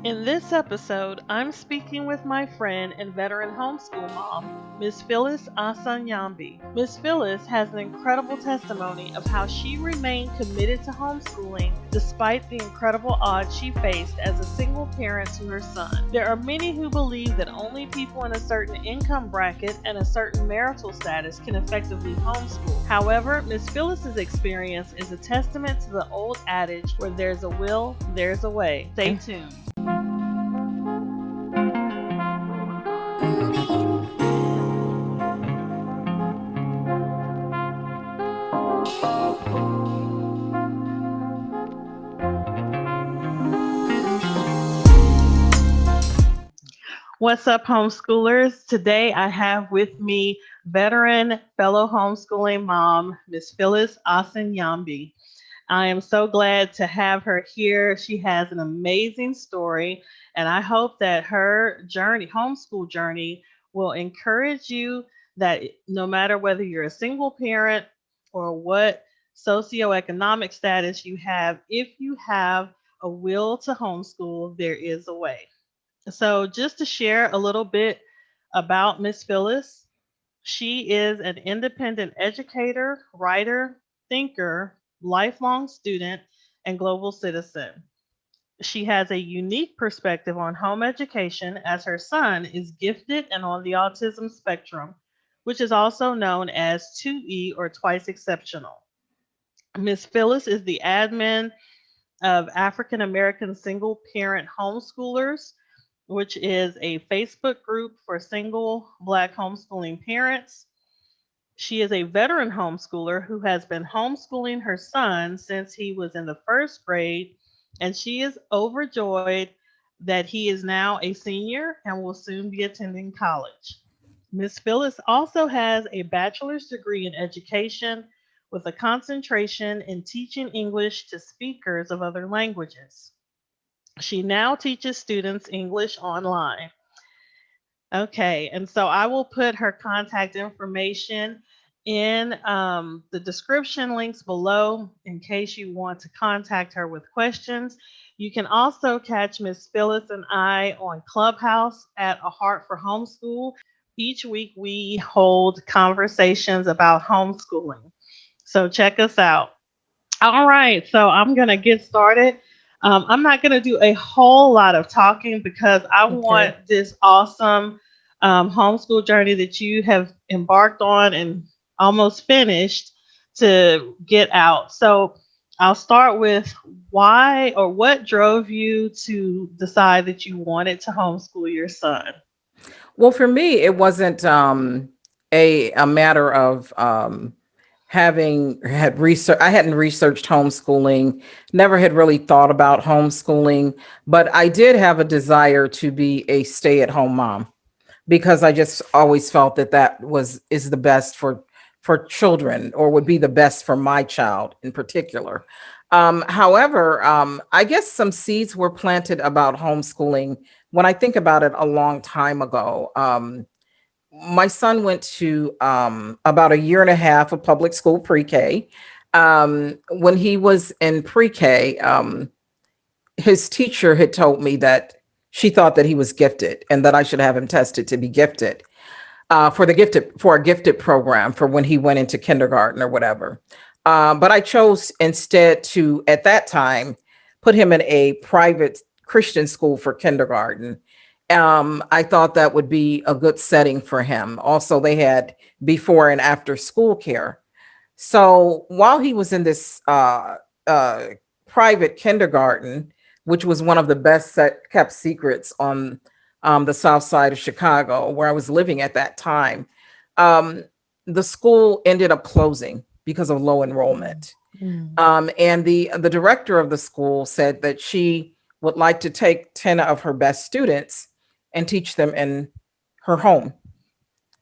In this episode, I'm speaking with my friend and veteran homeschool mom, Miss Phyllis Asanyanbi. Miss Phyllis has an incredible testimony of how she remained committed to homeschooling despite the incredible odds she faced as a single parent to her son. There are many who believe that only people in a certain income bracket and a certain marital status can effectively homeschool. However, Miss Phyllis's experience is a testament to the old adage, where there's a will, there's a way. Stay tuned. What's up, homeschoolers? Today I have with me veteran fellow homeschooling mom, Miss Phyllis Asanyanbi. I am so glad to have her here. She has an amazing story, and I hope that her journey, homeschool journey, will encourage you that no matter whether you're a single parent or what socioeconomic status you have, if you have a will to homeschool, there is a way. So, just to share a little bit about Miss Phyllis, she is an independent educator, writer, thinker, lifelong student, and global citizen. She has a unique perspective on home education as her son is gifted and on the autism spectrum, which is also known as 2E or twice exceptional. Miss Phyllis is the admin of African American Single Parent Homeschoolers, which is a Facebook group for single Black homeschooling parents. She is a veteran homeschooler who has been homeschooling her son since he was in the first grade, and she is overjoyed that he is now a senior and will soon be attending college. Miss Phyllis also has a bachelor's degree in education with a concentration in teaching English to speakers of other languages. She now teaches students English online. Okay, and so I will put her contact information in the description links below in case you want to contact her with questions. You can also catch Miss Phyllis and I on Clubhouse at A Heart for Homeschool. Each week we hold conversations about homeschooling. So check us out. All right, so I'm going to get started. I'm not going to do a whole lot of talking because I Okay. want this awesome homeschool journey that you have embarked on and almost finished to get out. So I'll start with why or what drove you to decide that you wanted to homeschool your son? Well, for me, it wasn't a matter of having had research. I hadn't researched homeschooling, never had really thought about homeschooling, but I did have a desire to be a stay-at-home mom because I just always felt that that was is the best for children, or would be the best for my child in particular. However, I guess some seeds were planted about homeschooling when I think about it a long time ago. My son went to about a year and a half of public school pre-K. When he was in pre-K, his teacher had told me that she thought that he was gifted and that I should have him tested to be gifted for a gifted program for when he went into kindergarten or whatever. But I chose instead to, at that time, put him in a private Christian school for kindergarten. I thought that would be a good setting for him. Also, they had before and after school care. So while he was in this uh, private kindergarten, which was one of the kept secrets on the south side of Chicago, where I was living at that time, um, the school ended up closing because of low enrollment. Mm. And the director of the school said that she would like to take 10 of her best students and teach them in her home.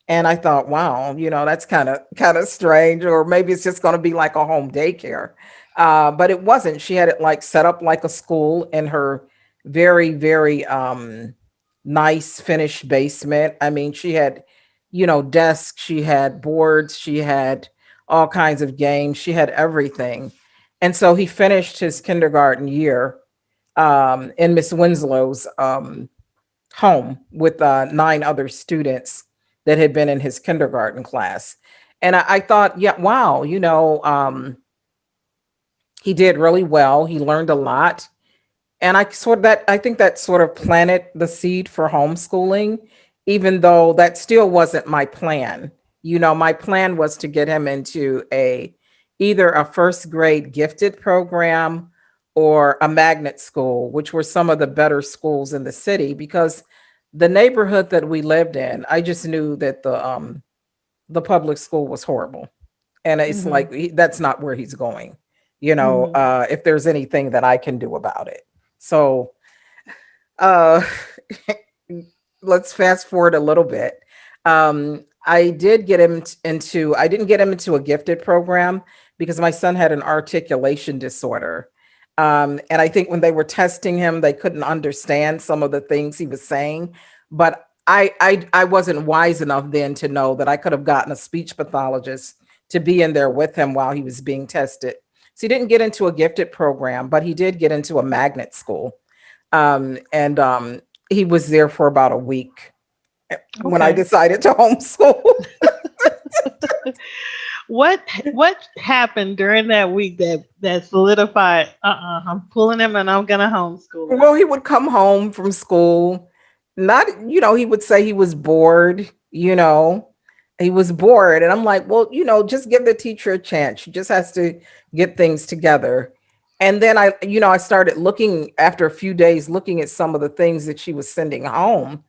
And I thought, wow, that's kind of strange, or maybe it's just going to be like a home daycare. But it wasn't. She had it like set up like a school in her very, very nice finished basement. I mean, she had, desks, she had boards, she had all kinds of games, she had everything. And so he finished his kindergarten year in Miss Winslow's home with 9 other students that had been in his kindergarten class. And I thought, yeah, wow, he did really well. He learned a lot. And I think that sort of planted the seed for homeschooling, even though that still wasn't my plan. My plan was to get him into either a first grade gifted program or a magnet school, which were some of the better schools in the city, because the neighborhood that we lived in, I just knew that the public school was horrible. And it's Hmm. like that's not where he's going, Hmm. if there's anything that I can do about it. So uh let's fast forward a little bit. I didn't get him into a gifted program because my son had an articulation disorder. And I think when they were testing him, they couldn't understand some of the things he was saying. But I wasn't wise enough then to know that I could have gotten a speech pathologist to be in there with him while he was being tested. So he didn't get into a gifted program, but he did get into a magnet school. And he was there for about a week when I Okay. decided to homeschool. What happened during that week that solidified? I'm pulling him and I'm gonna homeschool him. Well, he would come home from school, not, he would say he was bored, he was bored. And I'm like, well, just give the teacher a chance. She just has to get things together. And then I started looking after a few days, looking at some of the things that she was sending home.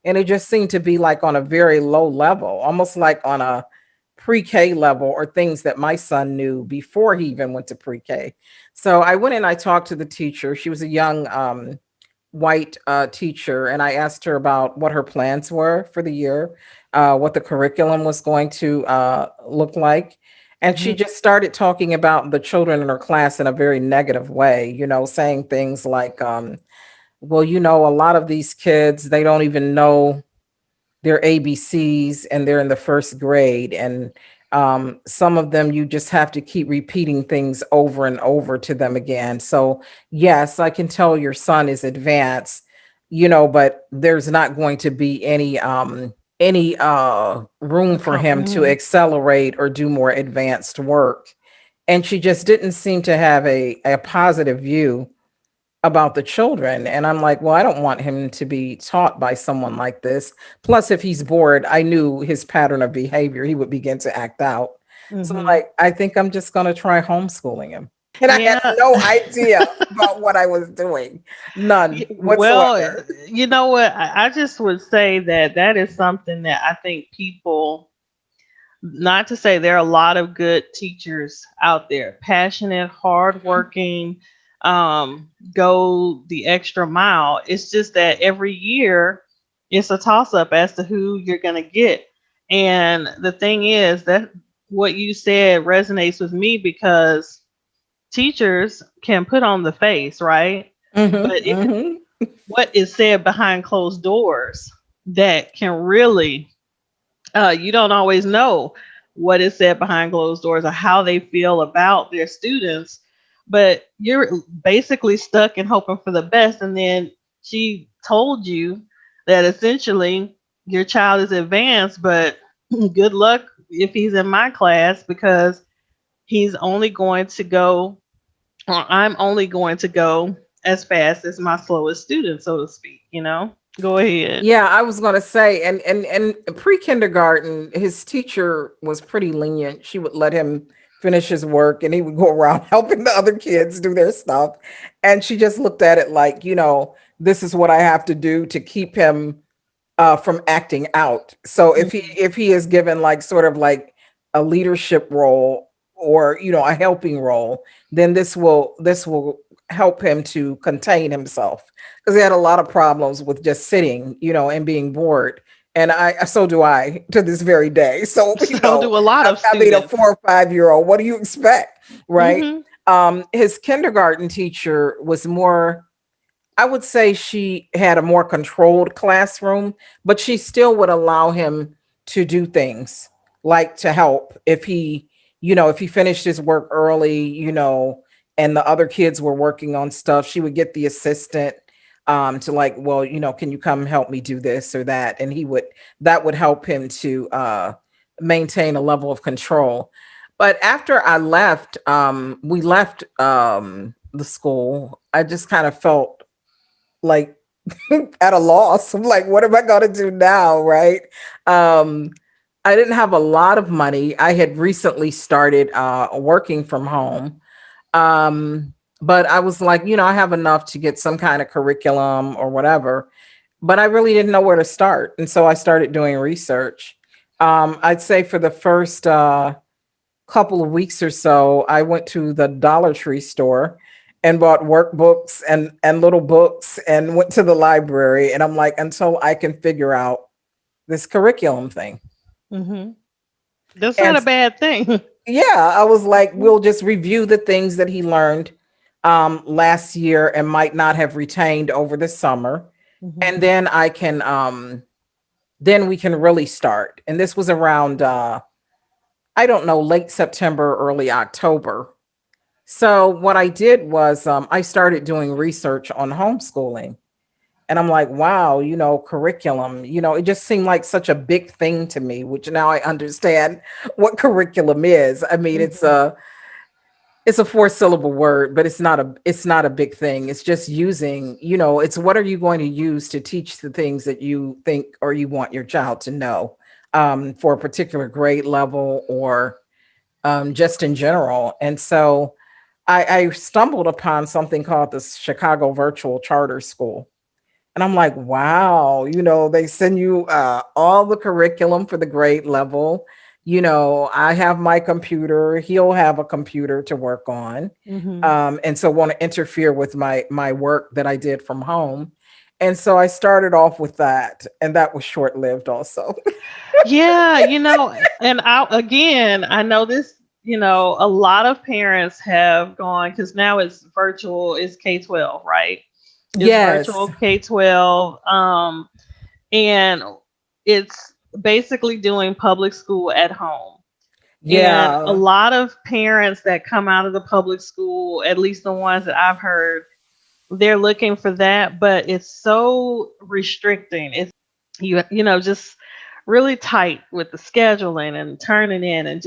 And it just seemed to be like on a very low level, almost like on a pre-K level, or things that my son knew before he even went to pre-K. So I went and I talked to the teacher. She was a young white teacher, and I asked her about what her plans were for the year, what the curriculum was going to look like. And she Mhm. just started talking about the children in her class in a very negative way, saying things like, well, a lot of these kids, they don't even know their ABCs and they're in the first grade. And some of them, you just have to keep repeating things over and over to them again. So, yes, I can tell your son is advanced, but there's not going to be any room for him to Mhm. accelerate or do more advanced work. And she just didn't seem to have a positive view about the children. And I'm like, well, I don't want him to be taught by someone like this. Plus, if he's bored, I knew his pattern of behavior, he would begin to act out. So, Mhm. like, I think I'm just going to try homeschooling him. And I had Yeah. no idea about what I was doing, none Well, whatsoever. you know what? I just would say that that is something that I think people, not to say there are a lot of good teachers out there, passionate, hardworking, go the extra mile. It's just that every year it's a toss up as to who you're going to get. And the thing is that what you said resonates with me because teachers can put on the face, right? But Hmm. it's Hmm. what is said behind closed doors that can really, you don't always know what is said behind closed doors or how they feel about their students, but you're basically stuck and hoping for the best. And then she told you that essentially your child is advanced, but good luck if he's in my class because he's only going to go, or I'm only going to go as fast as my slowest student, so to speak. Go ahead. Yeah, I was gonna say, and pre-kindergarten, his teacher was pretty lenient. She would let him finish his work, and he would go around helping the other kids do their stuff. And she just looked at it like, this is what I have to do to keep him from acting out. So if he is given like sort of like a leadership role, or a helping role, then this will help him to contain himself, because he had a lot of problems with just sitting, and being bored. And so do I to this very day. So, So do a lot of I mean, a students. 4 or 5 year old, what do you expect? Right. Hmm. His kindergarten teacher was more, I would say she had a more controlled classroom, but she still would allow him to do things like to help if he finished his work early, and the other kids were working on stuff, she would get the assistant to like, well, can you come help me do this or that? And that would help him to maintain a level of control. But after we left the school, I just kind of felt like at a loss. I'm like, what am I going to do now? Right. Um, I didn't have a lot of money. I had recently started working from home. Um, but I was like, I have enough to get some kind of curriculum or whatever, but I really didn't know where to start. And so I started doing research. I'd say for the first couple of weeks or so, I went to the Dollar Tree store and bought workbooks and little books and went to the library. And I'm like, until I can figure out this curriculum thing. Hmm. That's not And a bad thing. yeah, I was like, we'll just review the things that he learned last year and might not have retained over the summer. Hmm. And then then we can really start. And this was around I don't know, late September, early October. So what I did was I started doing research on homeschooling. And I'm like, wow, curriculum, it just seemed like such a big thing to me, which now I understand what curriculum is. I mean, Hmm. it's a four-syllable word, but it's not a big thing. It's just using, it's what are you going to use to teach the things that you think or you want your child to know for a particular grade level or just in general. And so I stumbled upon something called the Chicago Virtual Charter School. And I'm like, wow, they send you all the curriculum for the grade level. I have my computer, he'll have a computer to work on. Hmm. And so want to interfere with my work that I did from home. And so I started off with that, and that was short-lived also. Yeah, and I know this, a lot of parents have gone because now it's virtual, it's K-12, right? It's Yes. virtual K-12. And it's basically doing public school at home. And a Yeah. lot of parents that come out of the public school, at least the ones that I've heard, they're looking for that, but it's so restricting. It's just really tight with the scheduling and turning in and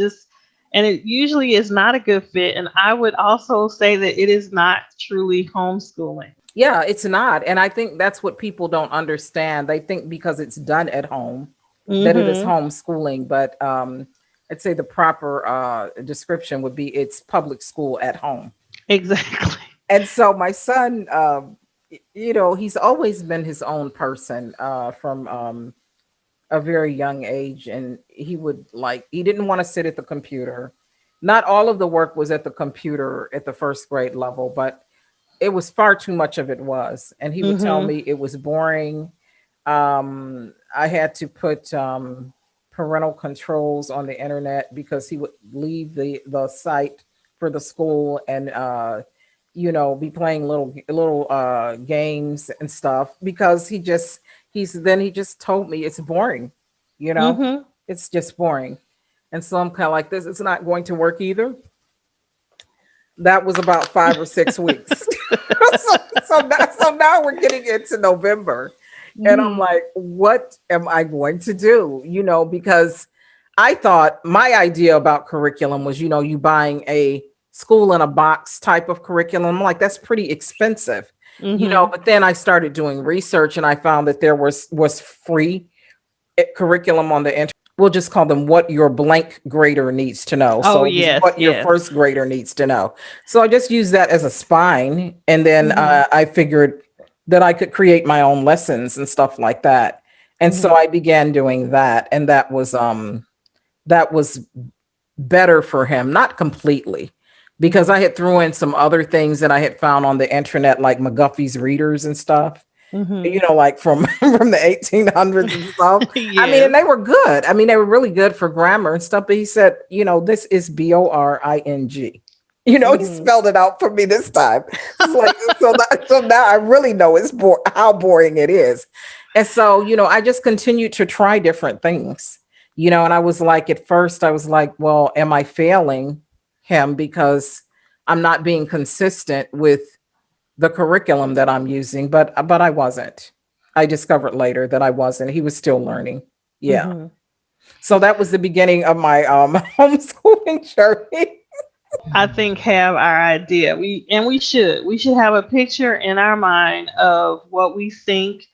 it usually is not a good fit. And I would also say that it is not truly homeschooling. Yeah, it's not. And I think that's what people don't understand. They think because it's done at home that it is Mhm. homeschooling, but I'd say the proper description would be it's public school at home. Exactly. And so my son, he's always been his own person from a very young age. And he didn't want to sit at the computer. Not all of the work was at the computer at the first grade level, but it was far too much of it was. And he would tell Mhm. me it was boring. I had to put parental controls on the internet because he would leave the site for the school and be playing little games and stuff because he just told me it's boring, you know, Mhm. it's just boring. And so I'm kind of like, this is not going to work either. That was about 5 or 6 weeks. So now we're getting into November. And I'm Mhm. like, what am I going to do? Because I thought my idea about curriculum was, you buying a school in a box type of curriculum. I'm like, that's pretty expensive. Mhm. But then I started doing research and I found that there was free curriculum on the internet. We'll just call them what your blank grader needs to know. Oh So it was yes, what your yes. first grader needs to know. So I just used that as a spine. And then Mhm. I figured that I could create my own lessons and stuff like that. And so Mhm. I began doing that. And that was better for him, not completely, because Mhm. I had threw in some other things that I had found on the internet, like McGuffey's readers and stuff, Mhm. like from from the 1800s and stuff. I mean, and Yes. they were good. I mean, they were really good for grammar and stuff. But he said, this is Boring. He Mhm. spelled it out for me this time. It's like so now I really know how boring it is. And so, I just continued to try different things. And I was like, at first, I was like, well, am I failing him because I'm not being consistent with the curriculum that I'm using, but I wasn't. I discovered later that I wasn't. He was still learning. Yeah. Hmm. So that was the beginning of my homeschooling journey. I think have our idea. We should have a picture in our mind of what we think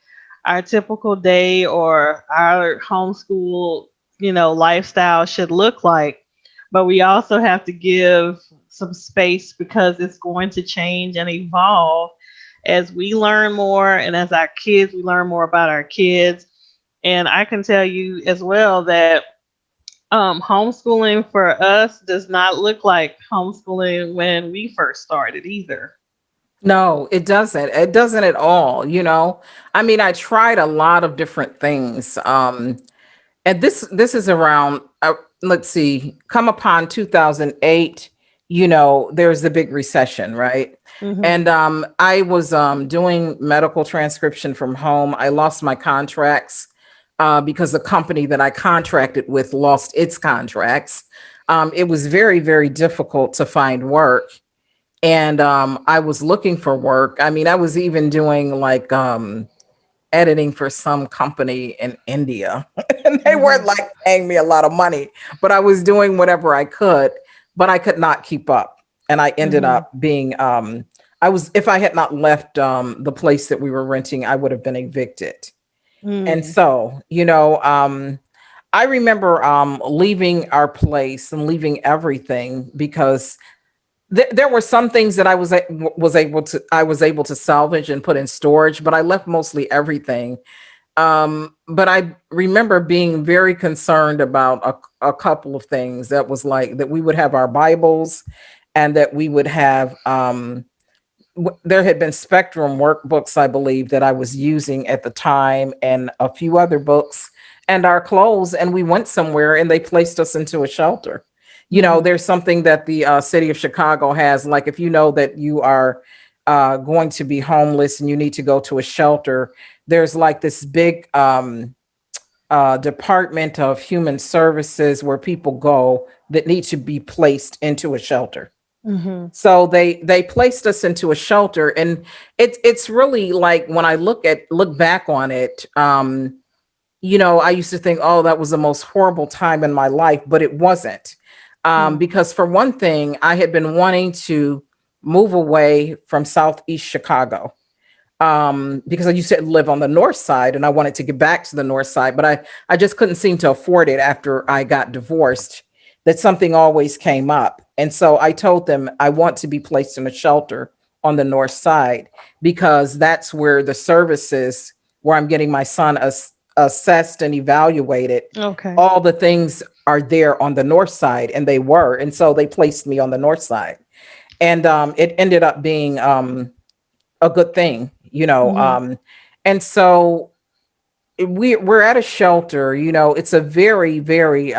our typical day or our homeschool, lifestyle should look like. But we also have to give some space because it's going to change and evolve as we learn more and as our kids we learn more about our kids. And I can tell you as well that homeschooling for us does not look like homeschooling when we first started either. No, it doesn't. It doesn't at all, you know. I mean, I tried a lot of different things. And this is around let's see, come upon 2008, you know, there's the big recession, right? Hmm. And I was doing medical transcription from home. I lost my contracts because the company that I contracted with lost its contracts. It was very, very difficult to find work. And I was looking for work. I mean, I was even doing like editing for some company in India. And they weren't Hmm. like paying me a lot of money, but I was doing whatever I could, but I could not keep up. And I ended Hmm. up being I was, if I had not left the place that we were renting, I would have been evicted. And Mm. so, I remember leaving our place and leaving everything because there were some things that I was able to salvage and put in storage, but I left mostly everything. But I remember being very concerned about a couple of things. That was like that we would have our Bibles, and that we would have there had been Spectrum workbooks, I believe, that I was using at the time, and a few other books, and our clothes. And we went somewhere, and they placed us into a shelter. You know, Hmm. there's something that the city of Chicago has, like if you know that you are going to be homeless and you need to go to a shelter, there's like this big Department of Human Services where people go that need to be placed into a shelter. Hmm. So they placed us into a shelter, and it's really like when I look back on it, I used to think, oh, that was the most horrible time in my life, but it wasn't. Because for one thing, I had been wanting to move away from Southeast Chicago, because I used to live on the north side and I wanted to get back to the north side, but I just couldn't seem to afford it after I got divorced. That something always came up. And so I told them I want to be placed in a shelter on the north side because that's where the services, where I'm getting my son assessed and evaluated, Okay. all the things are there on the north side, and they were. And so they placed me on the north side. And it ended up being a good thing, Hmm. and so we're at a shelter. It's a very, very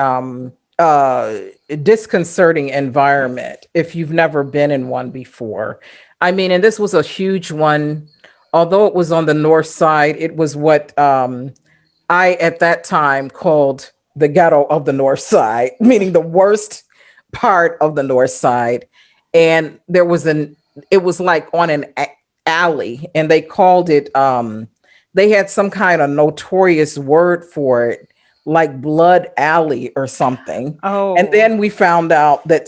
uh disconcerting environment if you've never been in one before. I mean, and this was a huge one. Although it was on the north side, it was what I at that time called the ghetto of the north side, meaning the worst part of the north side. And it was like on an alley, and they called it they had some kind of notorious word for it, like Blood Alley or something. And Oh. then we found out that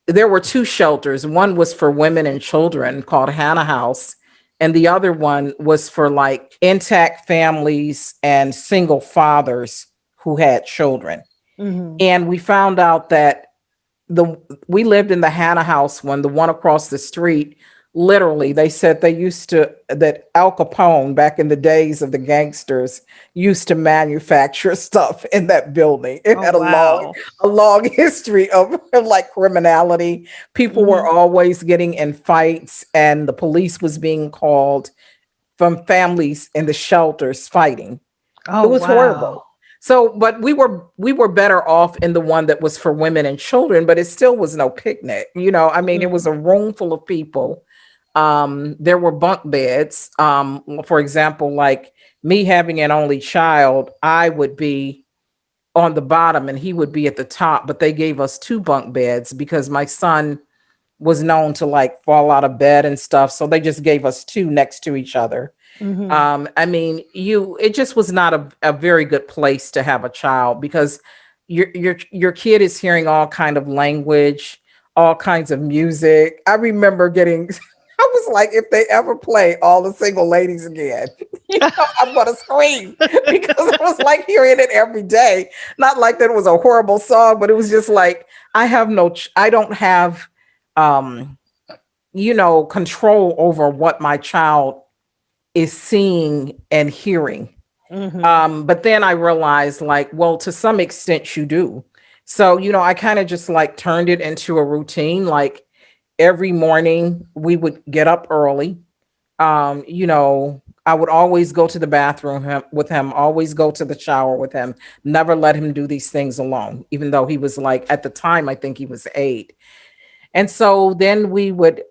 there were two shelters. One was for women and children called Hannah House, and the other one was for like intact families and single fathers who had children. Hmm. And we found out that the we lived in the Hannah House one, the one across the street. Literally, they said that Al Capone, back in the days of the gangsters, used to manufacture stuff in that building. It Oh, had wow. a long history of like criminality. People were Hmm. always getting in fights, and the police was being called from families in the shelters fighting. It Oh, was wow. horrible. So, but we were better off in the one that was for women and children, but it still was no picnic. I mean, it was Hmm. a room full of people. There were bunk beds. For example, like me having an only child, I would be on the bottom and he would be at the top, but they gave us two bunk beds because my son was known to like fall out of bed and stuff. So they just gave us two next to each other. Mm-hmm. I mean, it just was not a very good place to have a child because your kid is hearing all kind of language, all kinds of music. I remember getting I was like, if they ever play All the Single Ladies again, I'm gonna scream because I was like hearing it every day. Not like that it was a horrible song, but it was just like I don't have um control over what my child is seeing and hearing. Mm-hmm. But then I realized, like, well, to some extent you do. So, I kind of just like turned it into a routine. Like every morning we would get up early. I would always go to the bathroom with him, always go to the shower with him, never let him do these things alone, even though he was like, at the time, I think he was 8. And so then we would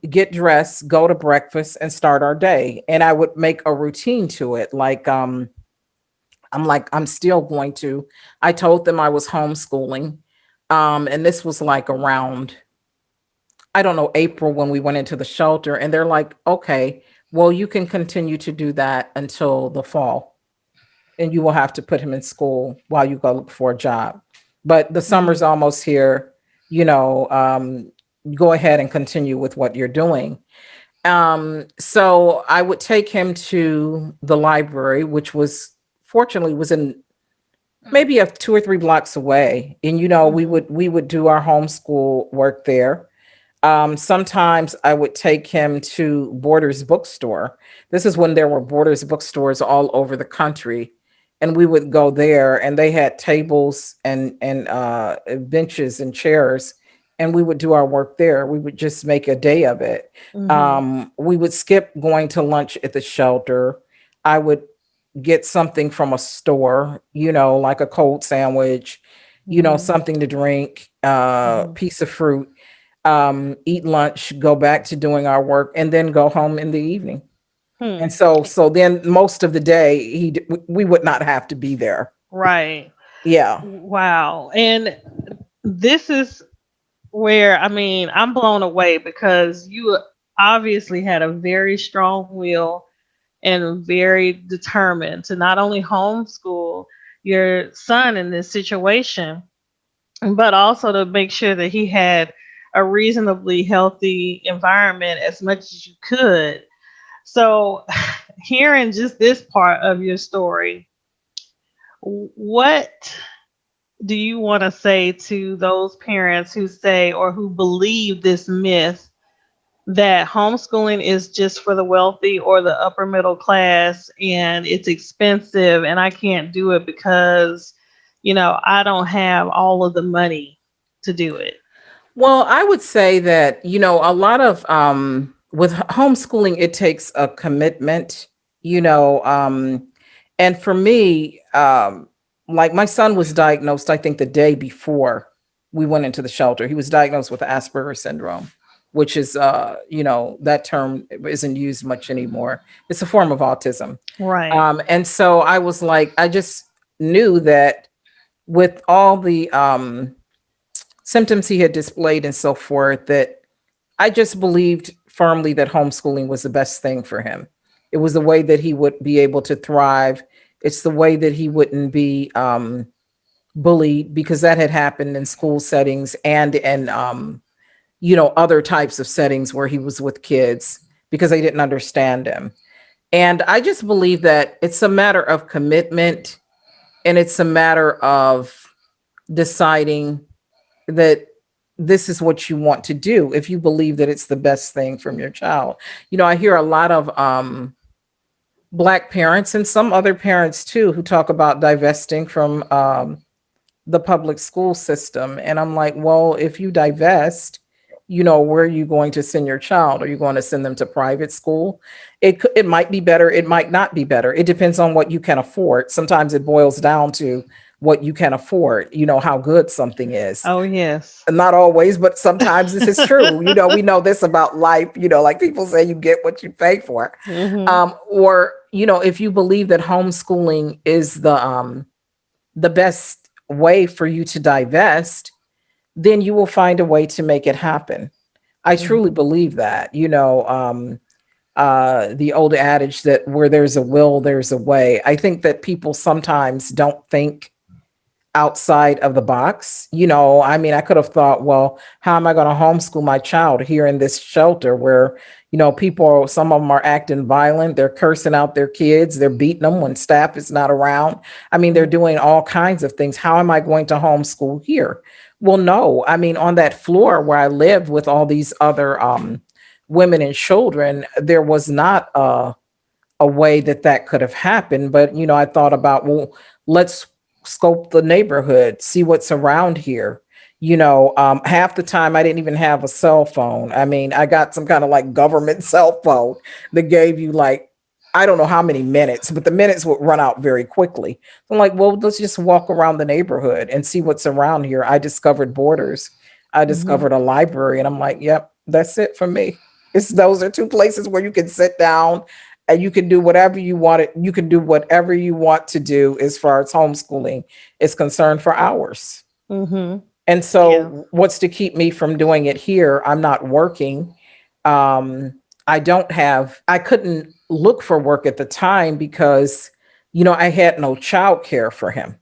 get dressed, go to breakfast, and start our day. And I would make a routine to it. I'm still going to. I told them I was homeschooling. And this was like around, I don't know, April when we went into the shelter. And they're like, okay, well, you can continue to do that until the fall. And you will have to put him in school while you go look for a job. But the Mm-hmm. summer's almost here, you know, um, go ahead and continue with what you're doing. So I would take him to the library, which was fortunately was in maybe a 2 or 3 blocks away. And Mm-hmm. we would do our homeschool work there. Sometimes I would take him to Borders bookstore. This is when there were Borders bookstores all over the country. And we would go there and they had tables and benches and chairs. And we would do our work there. We would just make a day of it. Mm-hmm. We would skip going to lunch at the shelter. I would get something from a store, like a cold sandwich, Mm-hmm. something to drink, Mm-hmm. piece of fruit, eat lunch, go back to doing our work, and then go home in the evening. And Hmm. so then most of the day we would not have to be there. Right. Yeah. Wow. And this is where, I mean, I'm blown away because you obviously had a very strong will and very determined to not only homeschool your son in this situation, but also to make sure that he had a reasonably healthy environment as much as you could. So, hearing just this part of your story, what do you want to say to those parents who say or who believe this myth that homeschooling is just for the wealthy or the upper middle class and it's expensive and I can't do it because, I don't have all of the money to do it? Well, I would say that, a lot of with homeschooling, it takes a commitment, you know, and for me, like my son was diagnosed, I think the day before we went into the shelter. He was diagnosed with Asperger's syndrome, which is, that term isn't used much anymore. It's a form of autism. Right. And so I was like, I just knew that with all the symptoms he had displayed and so forth, that I just believed firmly that homeschooling was the best thing for him. It was the way that he would be able to thrive. It's the way that he wouldn't be bullied, because that had happened in school settings and in other types of settings where he was with kids because they didn't understand him. And I just believe that it's a matter of commitment, and it's a matter of deciding that this is what you want to do if you believe that it's the best thing from your child. I hear a lot of black parents and some other parents too who talk about divesting from the public school system. And I'm like, well, if you divest, where are you going to send your child? Are you going to send them to private school? It might be better. It might not be better. It depends on what you can afford. Sometimes it boils down to what you can afford, how good something is. Oh, yes. Not always, but sometimes this is true. We know this about life, like people say you get what you pay for. Hmm. Or, if you believe that homeschooling is the best way for you to divest, then you will find a way to make it happen. I truly Mhm. believe that. The old adage that where there's a will, there's a way. I think that people sometimes don't think outside of the box. I mean, I could have thought, well, how am I going to homeschool my child here in this shelter where, some of them are acting violent, they're cursing out their kids, they're beating them when staff is not around. I mean, they're Mhm. doing all kinds of things. How am I going to homeschool here? Well, no, I mean, on that floor where I lived with all these other women and children, there was not a way that that could have happened. But, I thought about, well, let's scope the neighborhood, see what's around here. Half the time I didn't even have a cell phone. I mean, I got some kind of like government cell phone that gave you like, I don't know how many minutes, but the minutes would run out very quickly. I'm like, well, let's just walk around the neighborhood and see what's around here. I discovered Borders. I Mhm. discovered a library, and I'm like, yep, that's it for me. It's those are two places where you can sit down and you can do whatever you want it. You can do whatever you want to do as far as homeschooling is concerned for hours. Mhm. And Yeah. so what's to keep me from doing it here? I'm not working. I couldn't look for work at the time because, I had no childcare for him,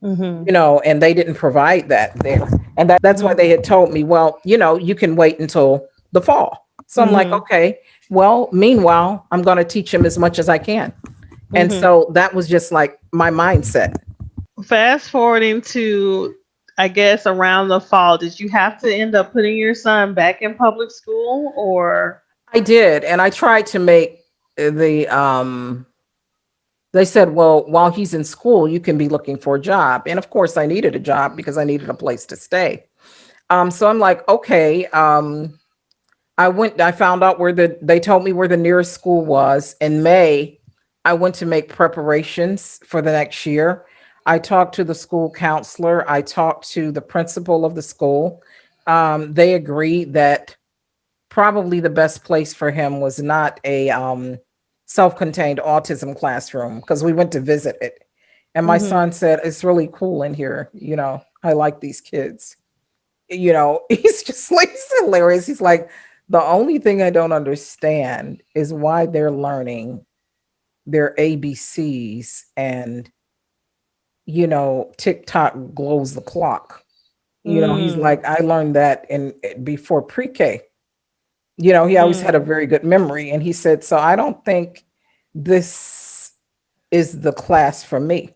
Mhm. and they didn't provide that there. And that's why Mhm. they had told me, well, you can wait until the fall. So I'm like, Mhm. okay, well, meanwhile, I'm going to teach him as much as I can. And Mhm. so that was just like my mindset. Fast forwarding to, I guess, around the fall, did you have to end up putting your son back in public school or? I did. And I tried to make they said, well, while he's in school, you can be looking for a job. And of course, I needed a job because I needed a place to stay. So I'm like, okay. I found out they told me where the nearest school was. In May, I went to make preparations for the next year. I talked to the school counselor. I talked to the principal of the school. They agreed that probably the best place for him was not a self-contained autism classroom because we went to visit it. And my Mhm. son said, it's really cool in here. I like these kids. He's just like it's hilarious. He's like, the only thing I don't understand is why they're learning their ABCs and TikTok glows the clock. He's Mm. like, I learned that in before pre-K. He always had a Mm. very good memory. And he said, so I don't think this is the class for me.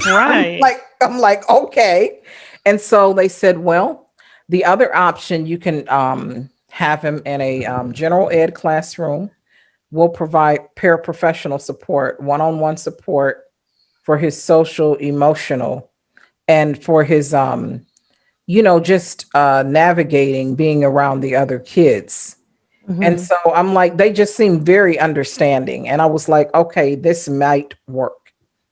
Right. I'm like, okay. And so they said, well, the other option, you can have him in a general ed classroom. We'll provide paraprofessional support, one-on-one support for his social, emotional, and for his, just navigating being around the other kids. And Mhm. so I'm like, they just seem very understanding. And I was like, okay, this might work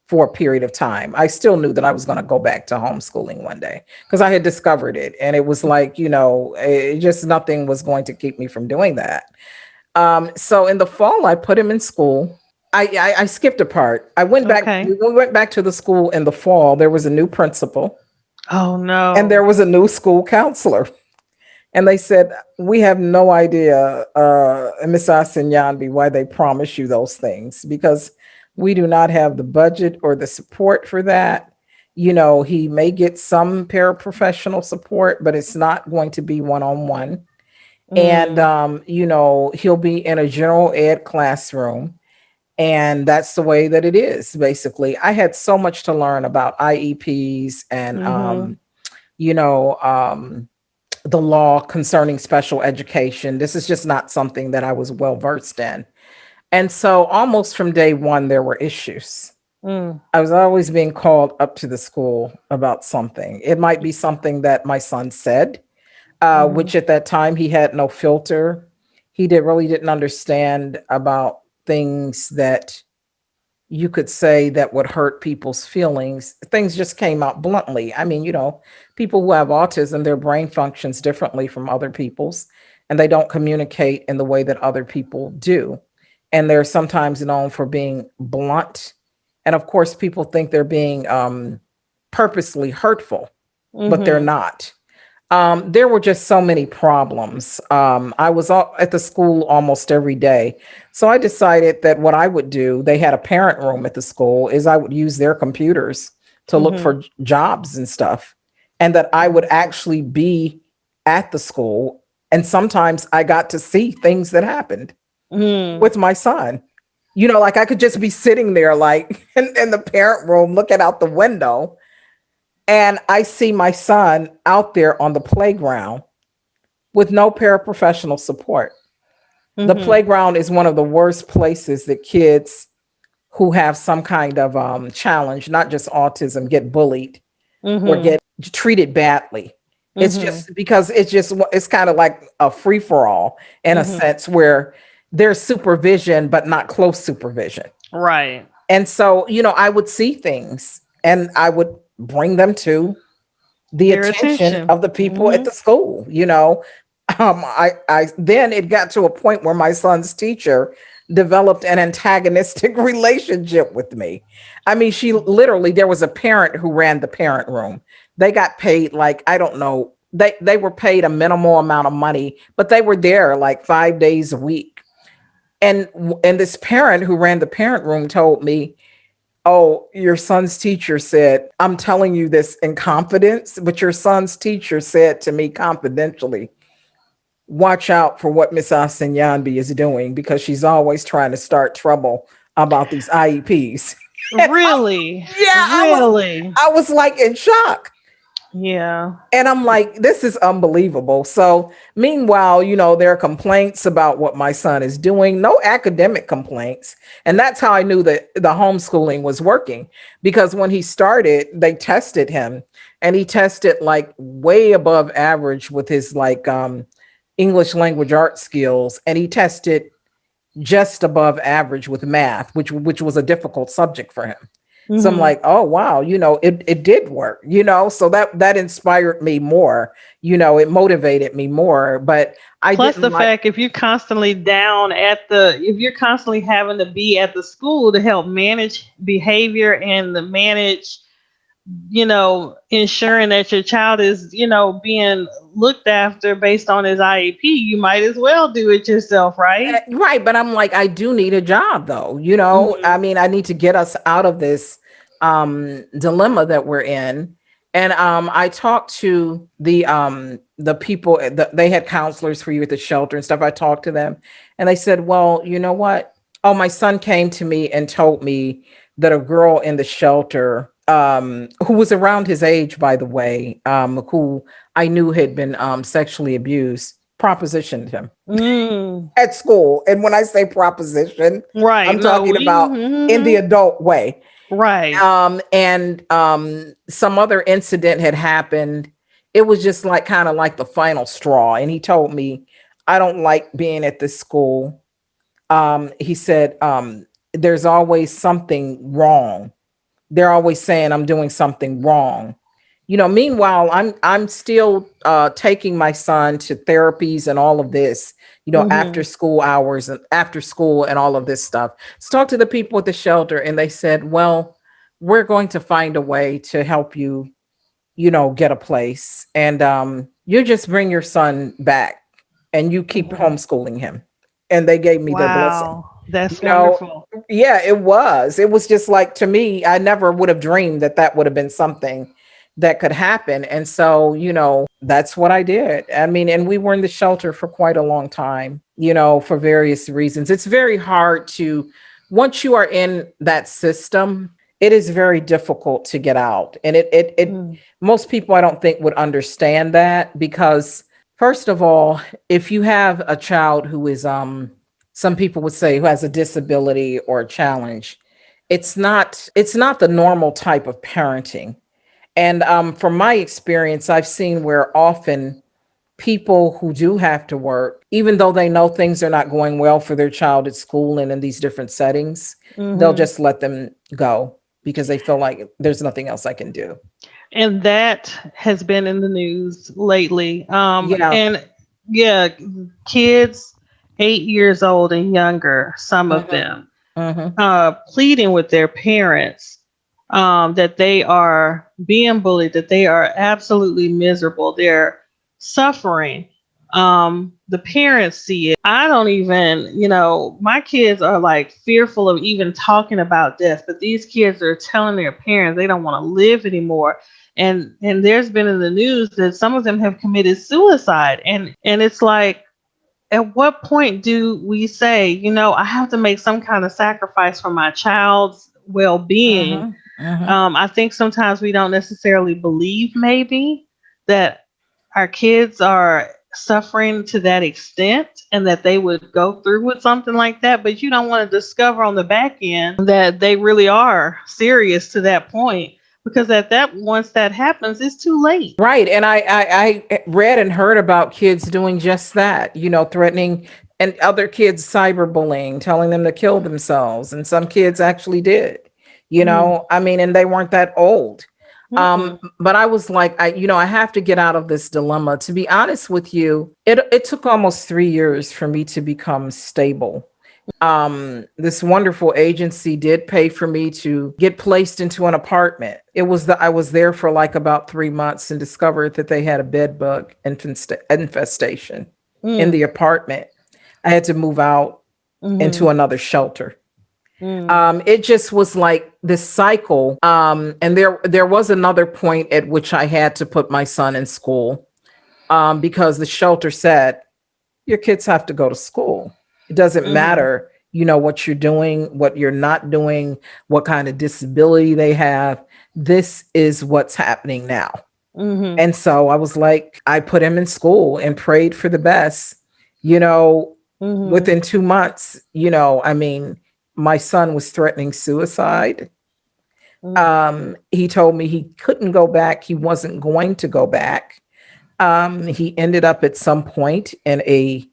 for a period of time. I still knew that I was going to go back to homeschooling one day because I had discovered it. And it was like, it just nothing was going to keep me from doing that. So in the fall, I put him in school. I skipped a part. Okay. We went back to the school in the fall. There was a new principal Oh and there no. was a new school counselor. And they said, we have no idea, Miss Asanyanbi, why they promise you those things because we do not have the budget or the support for that. He may get some paraprofessional support, but it's not going to be one on one. And, Mm. he'll be in a general ed classroom. And that's the way that it is, basically. I had so much to learn about IEPs and, Mhm. you know, um, the law concerning special education. This is just not something that I was well versed in. And so almost from day one, there were issues. Mm. I was always being called up to the school about something. It might be something that my son said, Mhm. which at that time he had no filter. Really didn't understand about things that you could say that would hurt people's feelings. Things just came out bluntly. I mean, people who have autism, their brain functions differently from other people's, and they don't communicate in the way that other people do. And they're sometimes known for being blunt. And of course, people think they're being purposely hurtful, but they're Mhm. not. There were just so many problems. I was at the school almost every day. So I decided that what I would do, they had a parent room at the school, is I would use their computers to look Mm-hmm. for jobs and stuff. And that I would actually be at the school. And sometimes I got to see things that happened Mm-hmm. with my son. Like I could just be sitting there, like in the parent room, looking out the window, and I see my son out there on the playground with no paraprofessional support. The Mm-hmm. playground is one of the worst places that kids who have some kind of challenge, not just autism, get bullied or Mm-hmm. get treated badly. It's Mm-hmm. just because it's kind of like a free for all in a Mm-hmm. sense where there's supervision, but not close supervision. Right. And so, I would see things and I would bring them to the Their attention attention. of the people at Mm-hmm. the school. I then it got to a point where my son's teacher developed an antagonistic relationship with me. I mean, she literally, there was a parent who ran the parent room. They got paid, like, I don't know, they were paid a minimal amount of money, but they were there like 5 days a week. And this parent who ran the parent room told me, "Oh, your son's teacher said, I'm telling you this in confidence, but your son's teacher said to me confidentially, watch out for what Miss Asanyanbi is doing because she's always trying to start trouble about these IEPs." Really? Yeah, Really? I was like in shock. Yeah. And I'm like, this is unbelievable. So, meanwhile, there are complaints about what my son is doing, no academic complaints. And that's how I knew that the homeschooling was working because when he started, they tested him and he tested like way above average with his like English language art skills. And he tested just above average with math, which was a difficult subject for him. So I'm Mm-hmm. like, oh wow, it did work, so that inspired me more, it motivated me more, but I Plus didn't the like. fact if you're constantly having to be at the school to help manage behavior and to manage, ensuring that your child is, being looked after based on his IEP, you might as well do it yourself, right? Right, but I'm like, I do need a job though, I Mm-hmm. mean, I need to get us out of this dilemma that we're in. And I talked to the people they had counselors for you at the shelter and stuff. I talked to them and they said, well, you know what? Oh, my son came to me and told me that a girl in the shelter who was around his age, by the way, who I knew had been sexually abused, propositioned him Mm. at school. And when I say proposition, Right. I'm No, talking we. about in the Mm-hmm. adult way. Right. And some other incident had happened. It was just like kind of like the final straw. And he told me, I don't like being at this school. He said, there's always something wrong. They're always saying I'm doing something wrong. Meanwhile, I'm still taking my son to therapies and all of this, after Mm-hmm. school hours and after school and all of this stuff. So talk to the people at the shelter and they said, well, we're going to find a way to help you, get a place. And you just bring your son back and you keep Mm-hmm. homeschooling him. And they gave me their blessing. Wow. You That's know, wonderful. yeah, it was. It was just like, to me, I never would have dreamed that that would have been something that could happen. And so, that's what I did. I mean, and we were in the shelter for quite a long time, for various reasons. It's very hard to, once you are in that system, it is very difficult to get out. And Mm. most people I don't think would understand that because first of all, if you have a child who is some people would say who has a disability or a challenge, it's not the normal type of parenting. And from my experience, I've seen where often people who do have to work, even though they know things are not going well for their child at school and in these different settings, they'll Mm-hmm. just let them go because they feel like there's nothing else I can do. And that has been in the news lately. Yeah. And yeah, kids 8 years old and younger, some of Hmm. them, Hmm. pleading with their parents, that they are being bullied, that they are absolutely miserable. They're suffering. The parents see it. I don't even, my kids are like fearful of even talking about death, but these kids are telling their parents they don't want to live anymore. And there's been in the news that some of them have committed suicide. And it's like, at what point do we say, I have to make some kind of sacrifice for my child's well-being? Mhm. Mhm. I think sometimes we don't necessarily believe maybe that our kids are suffering to that extent and that they would go through with something like that, but you don't want to discover on the back end that they really are serious to that point, because at that once that happens, it's too late. Right. And I read and heard about kids doing just that, threatening and other kids cyberbullying, telling them to kill themselves. And some kids actually did, Mm, I mean, and they weren't that old. mm-mm, But I was like, I have to get out of this dilemma. To be honest with you, it took almost 3 years for me to become stable. This wonderful agency did pay for me to get placed into an apartment. It was that I was there for like about 3 months and discovered that they had a bed bug infestation in mm, the apartment. I had to move out into mm, another shelter. mm, It just was like this cycle. And there was another point at which I had to put my son in school, because the shelter said your kids have to go to school. It doesn't mm, matter, what you're doing, what you're not doing, what kind of disability they have. This is what's happening now. mm, And so I was like, I put him in school and prayed for the best. You know, mm, Within 2 months, I mean, my son was threatening suicide. mm, He told me he couldn't go back. He wasn't going to go back. He ended up at some point in a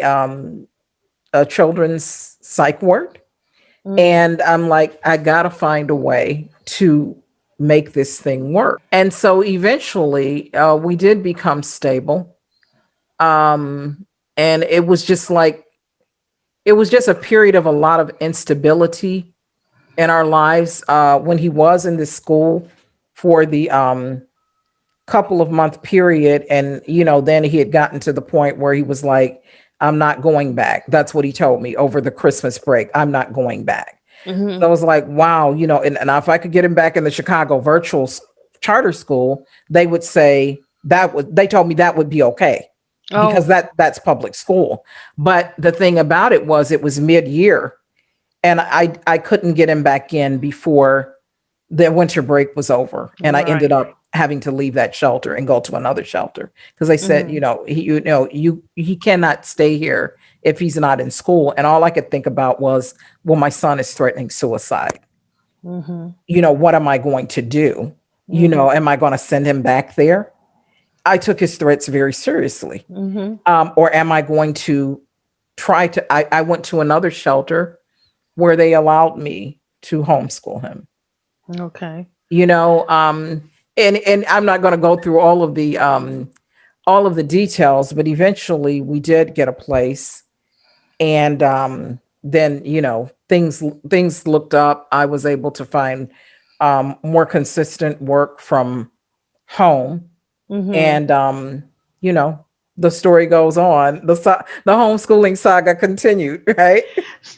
um a children's psych ward. mm, And I'm like, I gotta find a way to make this thing work. And so eventually, we did become stable. Um, and it was just a period of a lot of instability in our lives, when he was in this school for the couple of month period. And then he had gotten to the point where he was like, I'm not going back. That's what he told me over the Christmas break. I'm not going back. So I mm. was like, wow, and if I could get him back in the Chicago charter school, they would say they told me that would be okay, because Oh, that's public school. But the thing about it was mid-year, and I couldn't get him back in before the winter break was over, and I ended right. up having to leave that shelter and go to another shelter, because they said, Mm, he cannot stay here if he's not in school. And all I could think about was, well, my son is threatening suicide. mhm, What am I going to do? mhm, Am I going to send him back there? I took his threats very seriously. mhm. Or am I going to I went to another shelter where they allowed me to homeschool him. Okay. you know and I'm not going to go through all of the details, but eventually we did get a place. And then things looked up. I was able to find more consistent work from home. Mhm. And you know the story goes on. The homeschooling saga continued, right?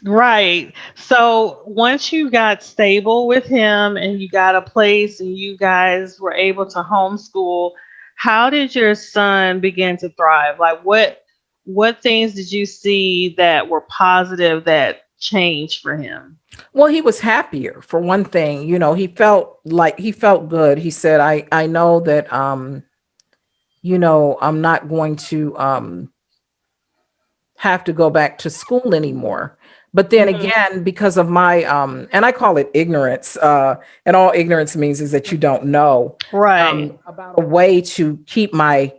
Right. So once you got stable with him and you got a place and you guys were able to homeschool, how did your son begin to thrive? Like what things did you see that were positive that changed for him? Well, he was happier, for one thing. He felt good. He said, I know that I'm not going to have to go back to school anymore. But then Mhm. again, because of my and I call it ignorance, and all ignorance means is that you don't know Right. about a way to keep my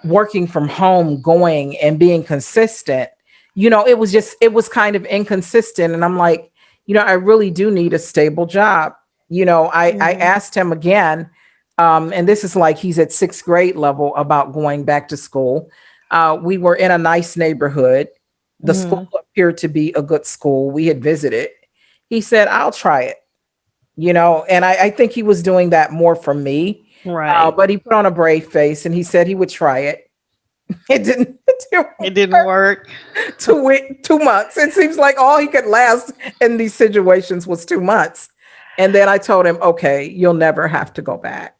working from home going and being consistent. It was kind of inconsistent. And I'm like, I really do need a stable job. I Mhm. asked him again, and this is like he's at sixth grade level, about going back to school. We were in a nice neighborhood. The school Mhm. appeared to be a good school. We had visited. He said, I'll try it. And I think he was doing that more for me, Right. But he put on a brave face and he said he would try it. It didn't. It didn't It didn't work. 2 months. It seems like all he could last in these situations was 2 months. And then I told him, okay, you'll never have to go back.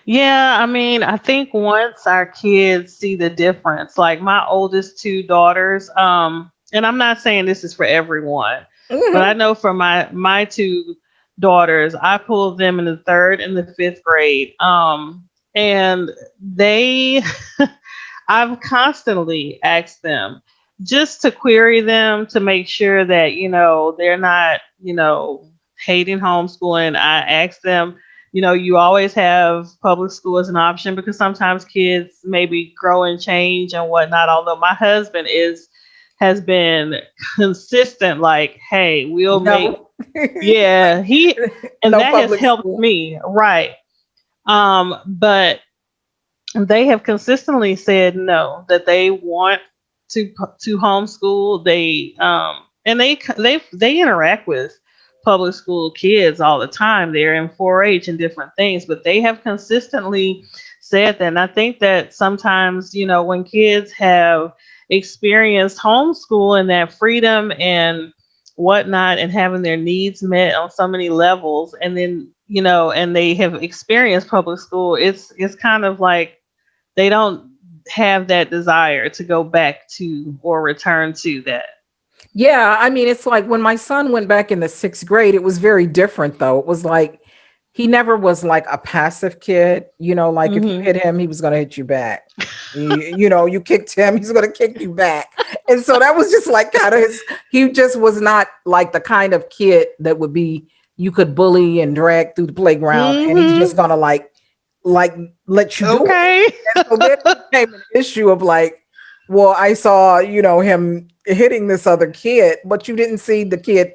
Yeah, I mean, I think once our kids see the difference, like my oldest two daughters, and I'm not saying this is for everyone, but I Mhm. know for my two daughters, I pulled them in the third and the fifth grade. And they I've constantly asked them just to query them to make sure that, they're not, hating homeschooling. I asked them, you always have public school as an option because sometimes kids maybe grow and change and whatnot. Although my husband has been consistent, like, hey, we'll make, No. yeah, and No that has public helped school. me, right? But they have consistently said no, that they want to homeschool. They interact with public school kids all the time. They're in 4-H and different things, but they have consistently said that. And I think that sometimes, when kids have experienced homeschool and that freedom and whatnot and having their needs met on so many levels, and then, and they have experienced public school, it's kind of like they don't have that desire to go back to or return to that. Yeah, I mean, it's like when my son went back in the sixth grade, it was very different, though. It was like he never was like a passive kid. Like if you Hmm. hit him, he was going to hit you back. You kicked him, he's going to kick you back. And so that was just like kind of he just was not like the kind of kid that would be, you could bully and drag through the playground and he's just Hmm. going to like let you do it. Okay. And so then it became an issue of like, well, I saw, him hitting this other kid, but you didn't see the kid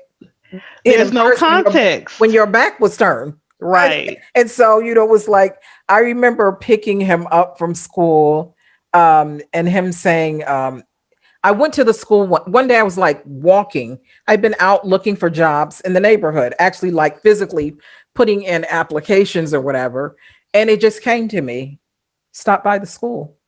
hit There's him no first when context. your back was turned. Right. Right. And so, it was like I remember picking him up from school, and him saying, I went to the school one day. I was like walking. I'd been out looking for jobs in the neighborhood, actually like physically putting in applications or whatever. And it just came to me, stop by the school.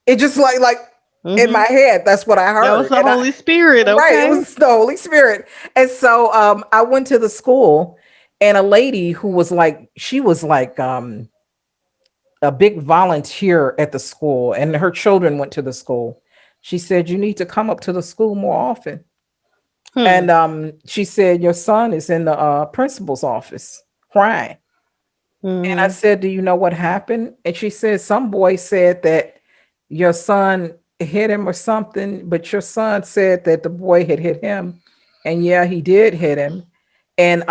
It just like in Hmm. my head, that's what I That was heard. the And Holy Spirit. right, it Okay. was the Holy Spirit. And so I went to the school and a lady who was like, she was like a big volunteer at the school and her children went to the school. She said, you need to come up to the school more often. Hmm. And she said, your son is in the principal's office crying. And I Hmm. said, do you know what happened? And she said, some boy said that your son hit him or something, but your son said that the boy had hit him. And yeah, he did hit him. And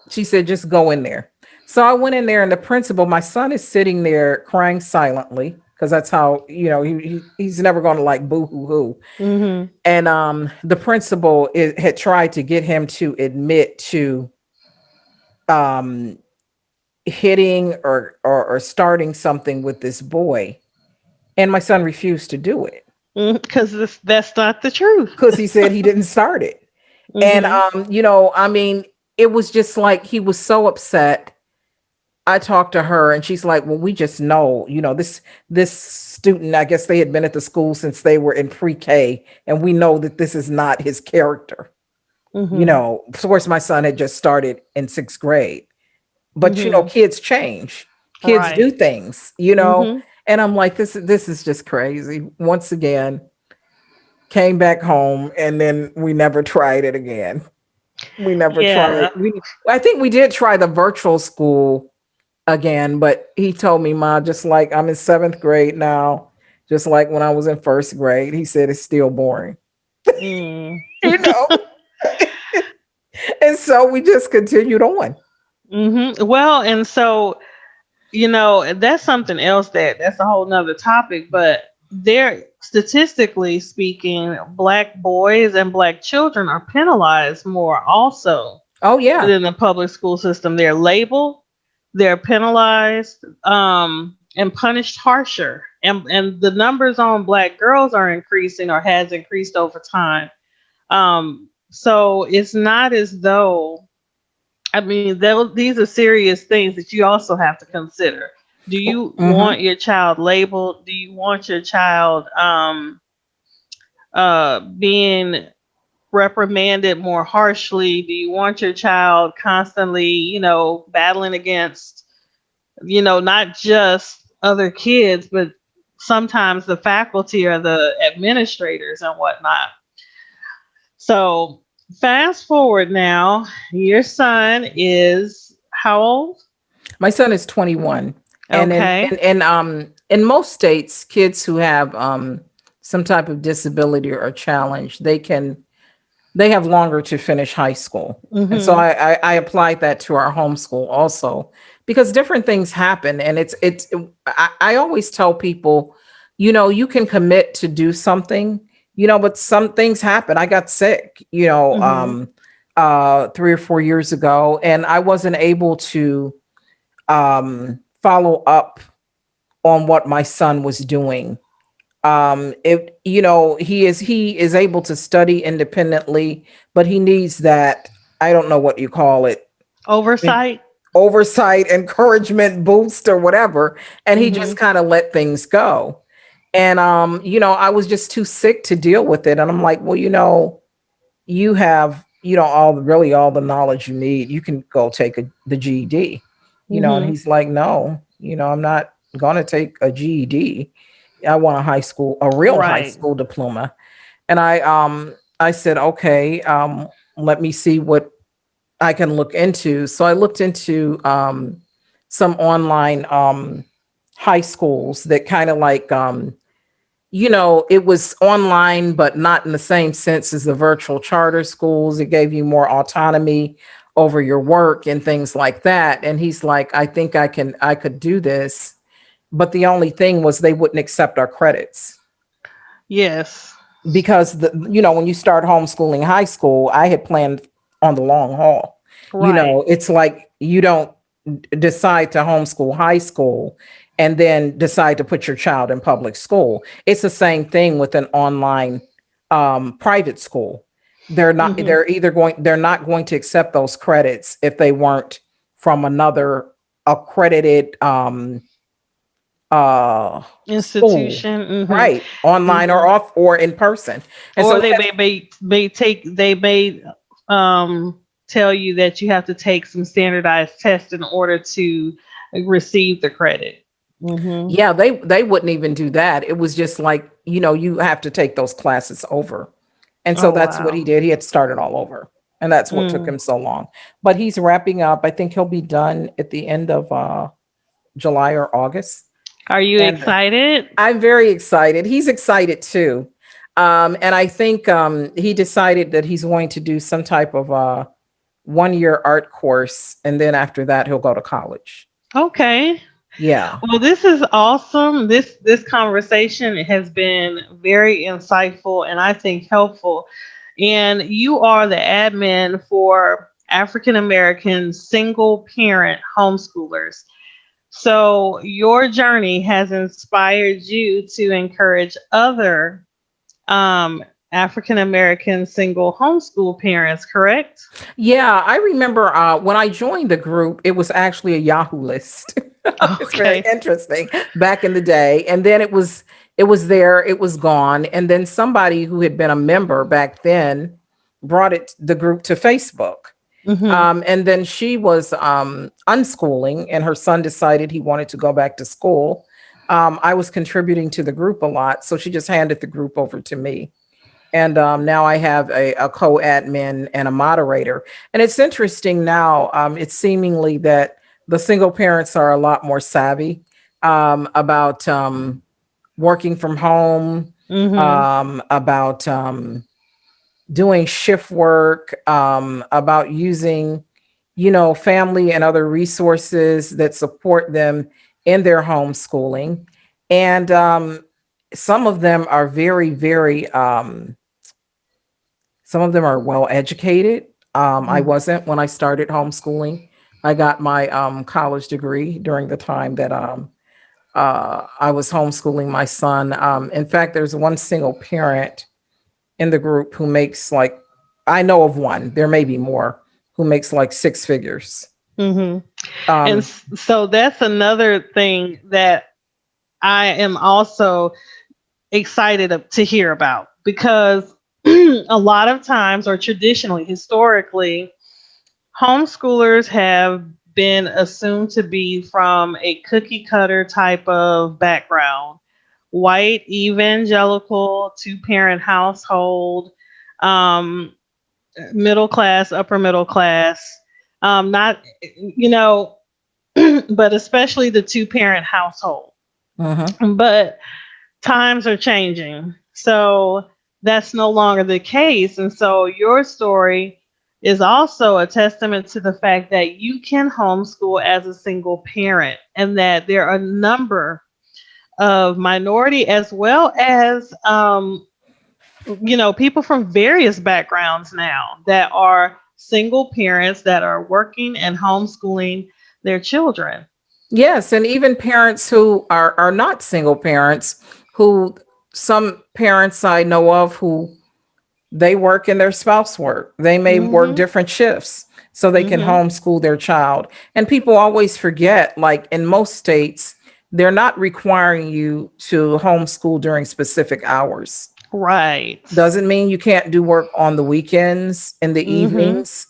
she said, just go in there. So I went in there, and the principal, my son is sitting there crying silently because that's how, he's never going to like boo hoo hoo. Hmm. And the principal had tried to get him to admit to um, hitting or starting something with this boy. And my son refused to do it Because that's not the truth. because he said he didn't start it. And Hmm. I mean, it was just like he was so upset. I talked to her and she's like, well, we just know, this student, I guess they had been at the school since they were in pre-K, and we know that this is not his character. Hmm. Of course, my son had just started in sixth grade, but Hmm. kids change, kids do Right. things. Hmm. And I'm like, this is just crazy. Once again, came back home, and then we never tried it again. We never tried. Yeah. I think we did try the virtual school again, but he told me, Ma, just like I'm in seventh grade now, just like when I was in first grade, he said it's still boring. Mm. you know. And so we just continued on. Well, and so, that's something else that's a whole nother topic, but there, statistically speaking, black boys and black children are penalized more also Oh yeah. within the public school system. They're labeled, they're penalized, and punished harsher. And the numbers on black girls are increasing or has increased over time. So it's not as though I mean, these are serious things that you also have to consider. Do you Hmm. want your child labeled? Do you want your child being reprimanded more harshly? Do you want your child constantly, battling against, not just other kids, but sometimes the faculty or the administrators and whatnot? So fast forward now, your son is how old? My son is 21, and Okay. in most states, kids who have some type of disability or challenge, they have longer to finish high school. And so Mm-hmm. I applied that to our homeschool also, because different things happen. And I always tell people, you can commit to do something, but some things happen. I got sick, Mm-hmm. 3 or 4 years ago, and I wasn't able to follow up on what my son was doing. It he is able to study independently, but he needs that, I don't know what you call it, Oversight. oversight, encouragement, boost, or whatever. And he Mm-hmm. just kind of let things go. And I was just too sick to deal with it. And I'm like, well, you have, all the knowledge you need. You can go take the GED. And Mm-hmm. he's like, no, I'm not going to take a GED. I want a real high Right. school diploma. And I said, okay, let me see what I can look into. So I looked into some online high schools that kind of like it was online, but not in the same sense as the virtual charter schools. It gave you more autonomy over your work and things like that. And he's like, I think I could do this. But the only thing was they wouldn't accept our credits, Yes. because when you start homeschooling high school, I had planned on the long haul. Right. It's like you don't decide to homeschool high school and then decide to put your child in public school. It's the same thing with an online private school. Mm-hmm. They're not going to accept those credits if they weren't from another accredited school, Institution. Mm-hmm. right, online or Mm-hmm. off or in person. And Or so they may tell you that you have to take some standardized tests in order to receive the credit. Mm-hmm. yeah, they wouldn't even do that. It was just like, you have to take those classes over. And so Oh that's what he wow. did. He had started all over. And that's what took Mm. him so long. But he's wrapping up. I think he'll be done at the end of July or August. Are you And excited? I'm very excited. He's excited too. And I think he decided that he's going to do some type of 1 year art course. And then after that, he'll go to college. Okay. Yeah. Well, this is awesome. This conversation has been very insightful and I think helpful. And you are the admin for African American single parent homeschoolers. So your journey has inspired you to encourage other um, African American single homeschool parents, correct? Yeah, I remember when I joined the group, it was actually a Yahoo list. It's very Okay. interesting, back in the day. And then it was there, it was gone. And then somebody who had been a member back then brought the group to Facebook. Hmm. And then she was unschooling, and her son decided he wanted to go back to school. I was contributing to the group a lot, so she just handed the group over to me. And now I have a co-admin and a moderator. And it's interesting now. It's seemingly that the single parents are a lot more savvy about working from home, Hmm. about doing shift work, about using, family and other resources that support them in their homeschooling. And some of them are very, very some of them are well educated. I wasn't when I started homeschooling. I got my college degree during the time that I was homeschooling my son. In fact, there's one single parent in the group who makes, like, I know of one, there may be more, who makes like six figures. Hmm. And Um, so that's another thing that I am also excited to hear about because a lot of times, or traditionally, historically, homeschoolers have been assumed to be from a cookie cutter type of background, white, evangelical, two parent household, um, middle class, upper middle class. Not, you know, but especially the two parent household. mhm. But times are changing. So that's no longer the case. And so your story is also a testament to the fact that you can homeschool as a single parent and that there are a number of minority as well as people from various backgrounds now that are single parents that are working and homeschooling their children. Yes, and even parents who are not single parents, who some parents I know of who they work and their spouse work. They may work Mhm. different shifts so they can Mhm. homeschool their child. And people always forget, like in most states, they're not requiring you to homeschool during specific hours. Right. Doesn't mean you can't do work on the weekends, in the Mhm. evenings,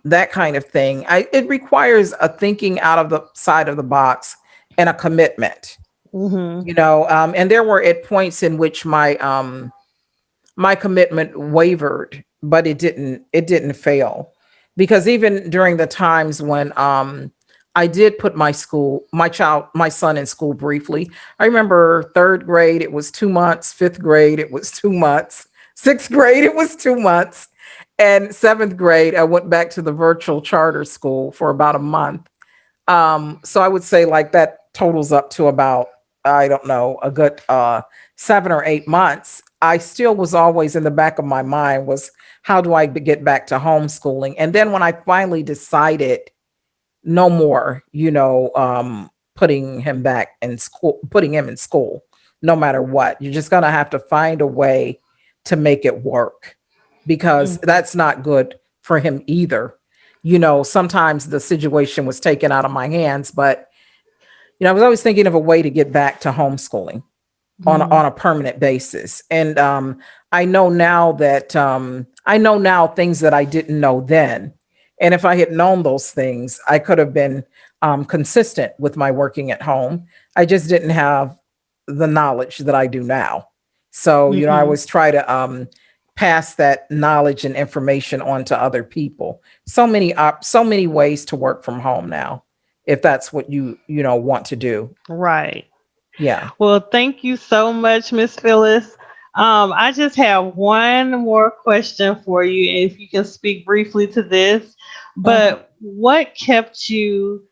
that kind of thing. It requires a thinking out of the side of the box and a commitment, Mhm. and there were at points in which my commitment wavered, but it didn't fail, because even during the times when I did put my son in school briefly. I remember third grade it was 2 months, fifth grade it was 2 months, sixth grade it was 2 months, and seventh grade I went back to the virtual charter school for about a month. So I would say like that totals up to about, I don't know, a good 7 or 8 months. I still was always in the back of my mind was, how do I get back to homeschooling? And then when I finally decided no more, putting him in school, no matter what, you're just gonna have to find a way to make it work, because Mhm. that's not good for him either. Sometimes the situation was taken out of my hands, but I was always thinking of a way to get back to homeschooling on Mhm. a permanent basis. And I know now things that I didn't know then. And if I had known those things, I could have been consistent with my working at home. I just didn't have the knowledge that I do now. So, I Mhm. always try to pass that knowledge and information on to other people. So many ways to work from home now, if that's what you want to do. Right. Yeah. Well, thank you so much, Miss Phyllis. I just have one more question for you, if you can speak briefly to this. Mhm. But what kept you,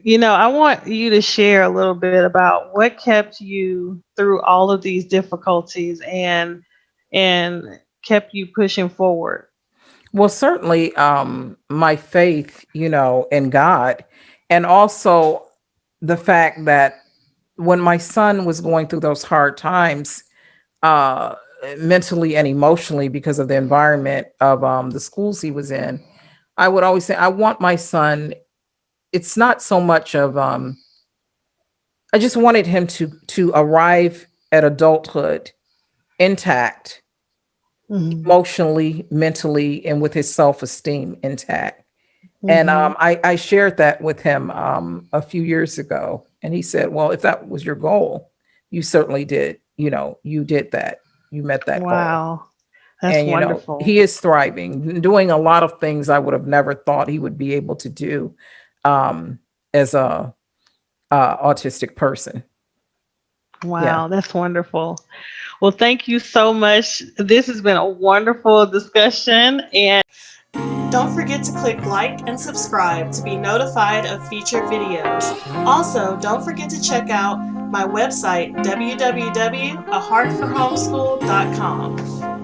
I want you to share a little bit about what kept you through all of these difficulties and kept you pushing forward. Well, certainly, my faith, in God, and also the fact that when my son was going through those hard times, uh, mentally and emotionally, because of the environment of the schools he was in, I would always say, I want my son. It's not so much of I just wanted him to arrive at adulthood intact, Mhm. emotionally, mentally, and with his self-esteem intact. And Mhm. I shared that with him a few years ago. And he said, well, if that was your goal, you certainly did. You did that. You met that goal. Wow. That's And, wonderful. he is thriving, doing a lot of things I would have never thought he would be able to do um, as a autistic person. Yeah. Wow, that's wonderful. Well, thank you so much. This has been a wonderful discussion. And don't forget to click like and subscribe to be notified of future videos. Also, don't forget to check out my website, www.aheartforhomeschool.com.